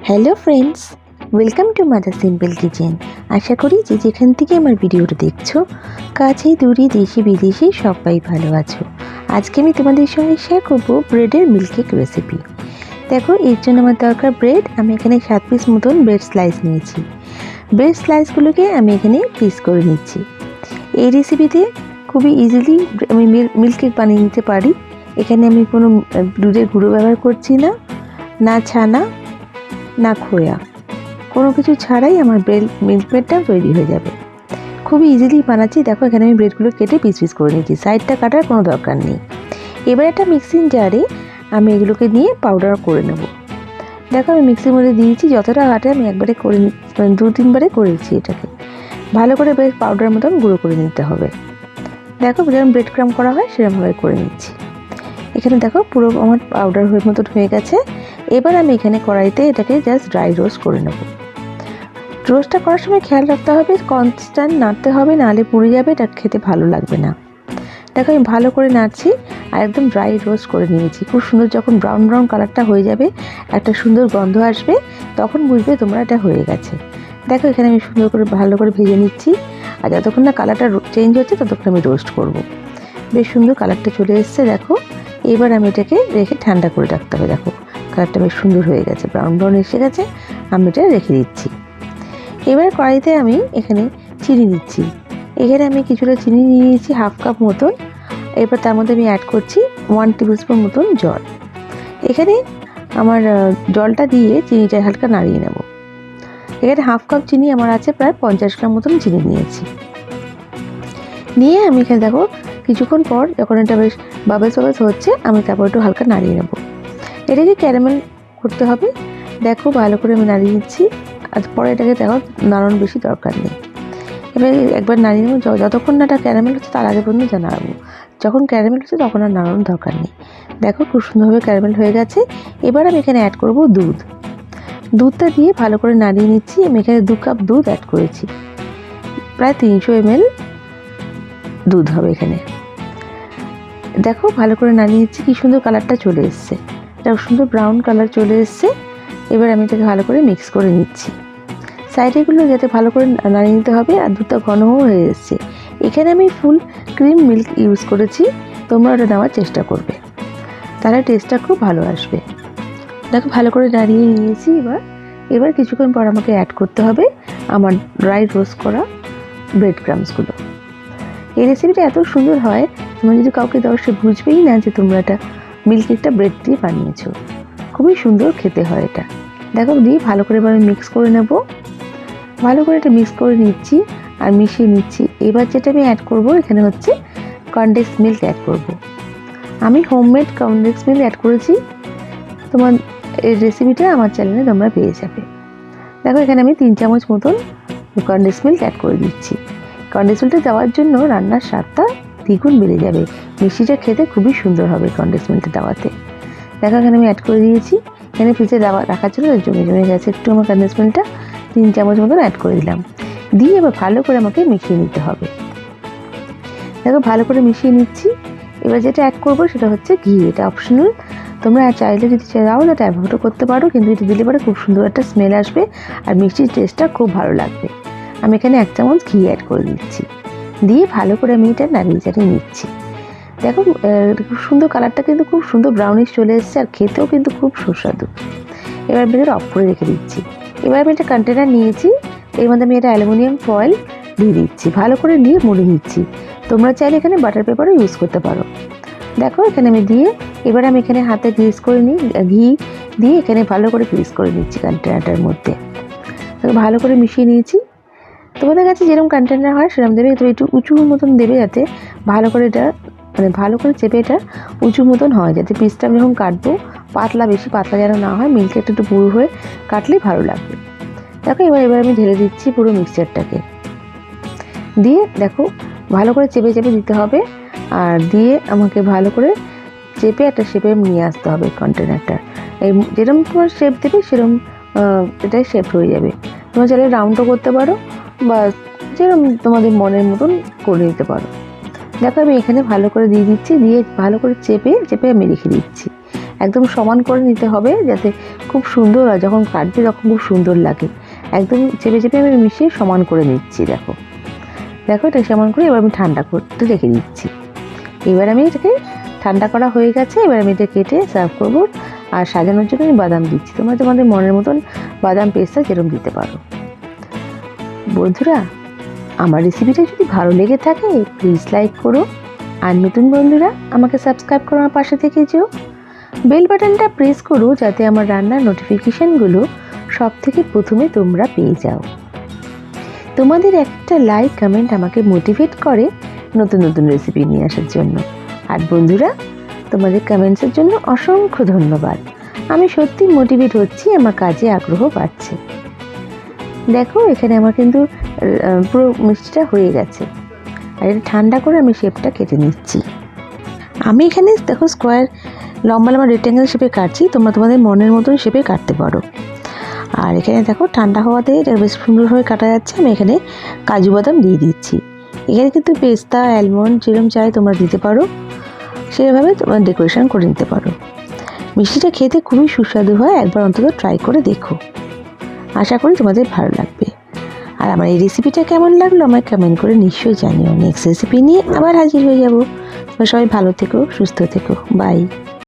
Hello friends, welcome to mother simple kitchen. আশা করি যে যেখান থেকে আমার ভিডিওটা দেখছো, কাছে দূরে দেশে বিদেশে সবাই ভালো আছো। আজকে আমি তোমাদের সঙ্গে শেয়ার করবো ব্রেডের মিল্ককেক রেসিপি। দেখো, এর জন্য আমার দরকার ব্রেড। আমি এখানে 7 পিস মতন ব্রেড স্লাইস নিয়েছি। ব্রেড স্লাইসগুলোকে আমি এখানে পিস করে নিচ্ছি। এই রেসিপিতে খুবই ইজিলি আমি মিল্ককেক বানিয়ে নিতে পারি। এখানে আমি কোনো দুধের গুঁড়ো ব্যবহার করছি না, না ছানা না খোয়া, কোনো কিছু ছাড়াই আমার মিল্ক ব্রেডটা তৈরি হয়ে যাবে। খুবই ইজিলি বানাচ্ছি। দেখো, এখানে আমি ব্রেডগুলো কেটে পিস পিস করে নিয়েছি, সাইডটা কাটার কোনো দরকার নেই। এবার একটা মিক্সিং জারে আমি এগুলোকে নিয়ে পাউডার করে নেব। দেখো, আমি মিক্সির মধ্যে দিয়েছি, যতটা হাঁটে আমি একবারে করে 2-3 বারে করেছি। এটাকে ভালো করে বেশ পাউডার মতন গুঁড়ো করে নিতে হবে। দেখো, যেরকম ব্রেড ক্রাম করা হয় সেরকমভাবে করে নিচ্ছি। এখানে দেখো পুরো আমার পাউডার মতন হয়ে গেছে। এবার আমি এখানে কড়াইতে এটাকে জাস্ট ড্রাই রোস্ট করে নেব। রোস্টটা করার সময় খেয়াল রাখতে হবে, কনস্ট্যান্ট নাড়তে হবে, নাহলে পুড়ে যাবে, এটা খেতে ভালো লাগবে না। দেখো, আমি ভালো করে নাড়ছি আর একদম ড্রাই রোস্ট করে নিয়েছি। খুব সুন্দর, যখন ব্রাউন ব্রাউন কালারটা হয়ে যাবে, একটা সুন্দর গন্ধ আসবে, তখন বুঝবে তোমরা এটা হয়ে গেছে। দেখো, এখানে আমি সুন্দর করে ভালো করে ভেজে নিচ্ছি। আর যতক্ষণ না কালারটা চেঞ্জ হচ্ছে ততক্ষণ আমি রোস্ট করব। বেশ সুন্দর কালারটা চলে এসছে। দেখো, এবার আমি এটাকে রেখে ঠান্ডা করে রাখতে হবে। দেখো, কালারটা বেশ সুন্দর হয়ে গেছে, ব্রাউন ব্রাউন এসে গেছে। আমি এটা রেখে দিচ্ছি। এবার কড়াইতে আমি এখানে চিনি নিচ্ছি। এখানে আমি কিছুটা চিনি নিয়ে নিয়েছি, 1/2 কাপ মতন। এবার তার মধ্যে আমি অ্যাড করছি 1 টেবিল স্পুন মতন জল। এখানে আমার জলটা দিয়ে চিনিটা হালকা নাড়িয়ে নেব। এখানে 1/2 কাপ চিনি আমার আছে, প্রায় 50 গ্রাম মতন চিনি নিয়েছি। নিয়ে আমি এখানে দেখো কিছুক্ষণ পর যখন এটা বেশ বাবলস হচ্ছে, আমি তারপর একটু হালকা নাড়িয়ে নেব। এটাকে ক্যারামেল করতে হবে। দেখো, ভালো করে আমি নাড়িয়ে নিচ্ছি। আর পরে এটাকে দেখো নাড়ানোর বেশি দরকার নেই। এবার একবার নাড়িয়ে নেব, যতক্ষণ না এটা ক্যারামেল হচ্ছে তার আগে পর্যন্ত যা নাড়াবো। যখন ক্যারামেল হচ্ছে তখন আর নাড়ানোর দরকার নেই। দেখো, খুব সুন্দরভাবে ক্যারামেল হয়ে গেছে। এবার আমি এখানে অ্যাড করব দুধ। দুধটা দিয়ে ভালো করে নাড়িয়ে নিচ্ছি। আমি এখানে 2 কাপ দুধ অ্যাড করেছি, প্রায় 300 ml দুধ হবে এখানে। দেখো, ভালো করে নাড়িয়ে নিচ্ছি। কি সুন্দর কালারটা চলে এসছে, এটা সুন্দর ব্রাউন কালার চলে এসছে। এবার আমি এটাকে ভালো করে মিক্স করে নিচ্ছি। সাইডেগুলো যাতে ভালো করে নাড়িয়ে নিতে হবে। আর দুধটা ঘনও হয়ে এসছে। এখানে আমি ফুল ক্রিম মিল্ক ইউজ করেছি, তোমরা ওটা নেওয়ার চেষ্টা করবে, তাহলে টেস্টটা খুব ভালো আসবে। দেখো, ভালো করে নাড়িয়ে নিয়েছি। এবার কিছুক্ষণ পর আমাকে অ্যাড করতে হবে আমার ড্রাই রোস্ট করা ব্রেড ক্রামসগুলো। এই রেসিপিটা এত সুন্দর হয়, তোমরা যদি কাউকে দাও সে বুঝবেই না যে তোমরা এটা মিল্ককেকটা ব্রেড দিয়ে বানিয়েছো। খুবই সুন্দর খেতে হয় এটা। দেখো, দিয়ে ভালো করে এবার আমি মিক্স করে নেব। ভালো করে এটা মিক্স করে নিচ্ছি আর মিশিয়ে নিচ্ছি। এবার যেটা আমি অ্যাড করব এখানে হচ্ছে কনডেন্স মিল্ক অ্যাড করব। আমি হোমমেড কনডেন্স মিল্ক অ্যাড করেছি। তোমার এই রেসিপিটা আমার চ্যানেলে তোমরা পেয়ে যাবে। দেখো, এখানে আমি 3 চামচ মতন কনডেন্স মিল্ক অ্যাড করে দিচ্ছি। কনডেন্স মিল্কটা দেওয়ার জন্য রান্নার স্বাদটা দ্বিগুণ বেড়ে যাবে। মিষ্টিটা খেতে খুবই সুন্দর হবে কনডেন্স মিল্কটা দেওয়াতে। দেখো, এখানে আমি অ্যাড করে দিয়েছি। এখানে ফ্রিজে রাখার জন্য জমে গেছে একটু আমার কনডেন্স মিল্কটা। 3 চামচ মতন অ্যাড করে দিলাম। দিয়ে এবার ভালো করে আমাকে মিশিয়ে নিতে হবে। দেখো, ভালো করে মিশিয়ে নিচ্ছি। এবার যেটা অ্যাড করবো সেটা হচ্ছে ঘি। এটা অপশনাল, তোমরা চাইলে যদি চাও এটা অ্যাভয়েডও করতে পারো, কিন্তু এটা দিলে পরে খুব সুন্দর একটা স্মেল আসবে আর মিষ্টির টেস্টটা খুব ভালো লাগবে। আমি এখানে 1 চামচ ঘি অ্যাড করে দিচ্ছি। দিয়ে ভালো করে আমি এটা নাড়িয়ে চাড়িয়ে নিচ্ছি। দেখো, খুব সুন্দর কালারটা কিন্তু খুব সুন্দর ব্রাউনিশ চলে এসছে আর খেতেও কিন্তু খুব সুস্বাদু। এবার আমি এটা অফ করে রেখে দিচ্ছি। এবার আমি একটা কন্টেনার নিয়েছি, এর মধ্যে আমি এটা অ্যালুমিনিয়াম ফয়েল দিয়ে দিচ্ছি। ভালো করে দিয়ে মুড়ে নিচ্ছি। তোমরা চাইলে এখানে বাটার পেপারও ইউজ করতে পারো। দেখো, এখানে আমি দিয়ে এবার আমি এখানে হাতে গ্রিস করে নিই, ঘি দিয়ে এখানে ভালো করে গ্রিস করে নিচ্ছি কন্টেনারটার মধ্যে। ভালো করে মিশিয়ে নিয়েছি। তোমাদের কাছে যেরকম কন্টেনার হয় সেরকম দেবে, তো একটু উঁচু মতন দেবে, যাতে ভালো করে এটা ভালো করে চেপে এটা উঁচু মতন হয়, যাতে পিসটা আমি যখন কাটবো বেশি পাতলা যেন না হয়, মিল্কে একটু পুরো হয়ে কাটলেই ভালো লাগবে। দেখো, এবার আমি ঢেলে দিচ্ছি পুরো মিক্সচারটাকে। দিয়ে দেখো, ভালো করে চেপে চেপে দিতে হবে। আর দিয়ে আমাকে ভালো করে চেপে একটা শেপে নিয়ে আসতে হবে কন্টেনারটা। এই যেরকম তোমার শেপ দেবে সেরকম এটাই শেপ হয়ে যাবে। তোমরা চাইলে রাউন্ডও করতে পারো বা যেরকম তোমাদের মনের মতন করে নিতে পারো। দেখো, আমি এখানে ভালো করে দিয়ে দিচ্ছি। দিয়ে ভালো করে চেপে চেপে আমি রেখে দিচ্ছি। একদম সমান করে নিতে হবে, যাতে খুব সুন্দর হয়, যখন কাটবে তখন খুব সুন্দর লাগে। একদম চেপে চেপে আমি মিশিয়ে সমান করে নিচ্ছি। দেখো এটা সমান করে এবার আমি ঠান্ডা করতে রেখে দিচ্ছি। এবার আমি এটাকে ঠান্ডা করা হয়ে গেছে, এবার আমি এটা কেটে সার্ভ করবো। আর সাজানোর জন্য আমি বাদাম দিচ্ছি, তোমরা তোমাদের মনের মতন বাদাম পেস্তা যেরকম দিতে পারো। বন্ধুরা, আমার রেসিপিটা যদি ভালো লেগে থাকে প্লিজ লাইক করো, আর নতুন বন্ধুরা আমাকে সাবস্ক্রাইব করে আমার পাশে থেকে যেও। বেল বাটনটা প্রেস করো যাতে আমার রান্নার নোটিফিকেশানগুলো সব থেকে প্রথমে তোমরা পেয়ে যাও। তোমাদের একটা লাইক কমেন্ট আমাকে মোটিভেট করে নতুন নতুন রেসিপি নিয়ে আসার জন্য। আর বন্ধুরা, তোমাদের কমেন্টসের জন্য অসংখ্য ধন্যবাদ। আমি সত্যি মোটিভেট হচ্ছি, আমার কাজে আগ্রহ বাড়ছে। দেখো এখানে আমার কিন্তু পুরো মিষ্টিটা হয়ে গেছে। আর এটা ঠান্ডা করে আমি শেপটা কেটে নিচ্ছি। আমি এখানে দেখো স্কোয়ার লম্বা লম্বা রেক্ট্যাঙ্গেল শেপে কাটছি, তোমরা তোমাদের মনের মতন শেপে কাটতে পারো। আর এখানে দেখো ঠান্ডা হওয়াতে এটা বেশ সুন্দরভাবে কাটা যাচ্ছে। আমি এখানে কাজু বাদাম দিয়ে দিচ্ছি। এখানে কিন্তু পেস্তা অ্যালমন্ড যেরকম চাই তোমরা দিতে পারো, সেভাবে তোমরা ডেকোরেশন করে নিতে পারো। মিষ্টিটা খেতে খুবই সুস্বাদু হয়, একবার অন্তত ট্রাই করে দেখো। আশা করি তোমাদের ভালো লাগবে। আর আমার এই রেসিপিটা কেমন লাগলো আমায় কমেন্ট করে নিশ্চয়ই জানিও। নেক্সট রেসিপি নিয়ে আবার হাজির হয়ে যাব। তোমরা সবাই ভালো থেকো, সুস্থ থেকো। বাই।